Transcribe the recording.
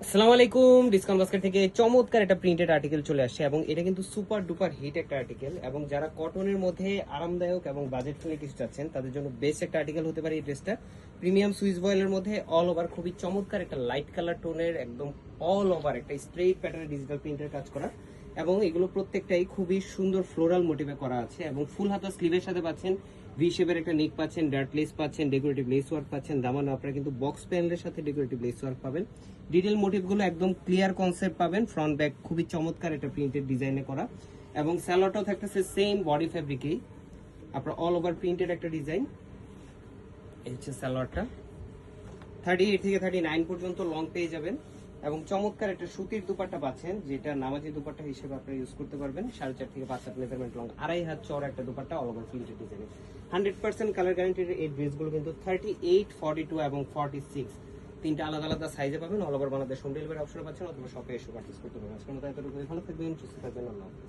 আসসালামু আলাইকুম। Discount basket থেকে চমৎকার একটা প্রিন্টেড আর্টিকেল চলে আসছে এবং এটা কিন্তু সুপার ডুপার হিট একটা আর্টিকেল এবং যারা কটনের মধ্যে আরামদায়ক এবং বাজেট ফ্রেন্ডলি কিছু চাচ্ছেন তাদের জন্য বেস্ট একটা আর্টিকেল হতে পারে এই ড্রেসটা। প্রিমিয়াম সুইস বয়েলের মধ্যে অল ওভার খুবই চমৎকার একটা লাইট কালার টোনের একদম অল ওভার একটা স্ট্রেট প্যাটার্নের ডিজিটাল প্রিন্টের কাজ করা এবং এগুলো প্রত্যেকটাই খুবই সুন্দর ফ্লোরাল মোটিভে করা আছে এবং ফুল হাতা স্লিভের সাথে পাচ্ছেন ভি শেপের একটা নেক পাচ্ছেন, ডার্ট লেস পাচ্ছেন, ডেকোরেটিভ লেস ওয়ার্ক পাচ্ছেন, দামানো আপনারা কিন্তু বক্স প্যানেলের সাথে ডেকোরেটিভ লেস ওয়ার্ক পাবেন। ডিটেল মোটিভগুলো একদম ক্লিয়ার কনসেপ্ট পাবেন, ফ্রন্ট ব্যাক খুবই চমৎকার একটা প্রিন্টেড ডিজাইনে করা এবং স্যালোটাও থাকতেছে সেম বডি ফ্যাব্রিকেই আপনার অল ওভার প্রিন্টেড একটা ডিজাইন। এই হচ্ছে স্যালোয়ারটা, 38 থেকে 39 পর্যন্ত লং পেয়ে যাবেন এবং চমৎকার একটা সুতির দুপাট্টা পাচ্ছেন যেটা নামাজি দুপাট্টা হিসেবে আপনারা ইউজ করতে পারবেন। 4.5 থেকে 5 হাত মেজারমেন্ট লং, 2.5 হাত চওড়া একটা dupatta all over printed design. 100% colour গ্যারান্টির এই ড্রেসগুলো কিন্তু 38, 42 এবং 46 তিনটা আলাদা আলাদা সাইজে পাবেন। All over Bangladesh home delivery option পাচ্ছেন অথবা শপে এসে পারচেজ করতে পারবেন। আজকের মতো এতটুকু, ভালো থাকবেন, সুস্থ থাকবেন, আল্লাহ হাফেজ।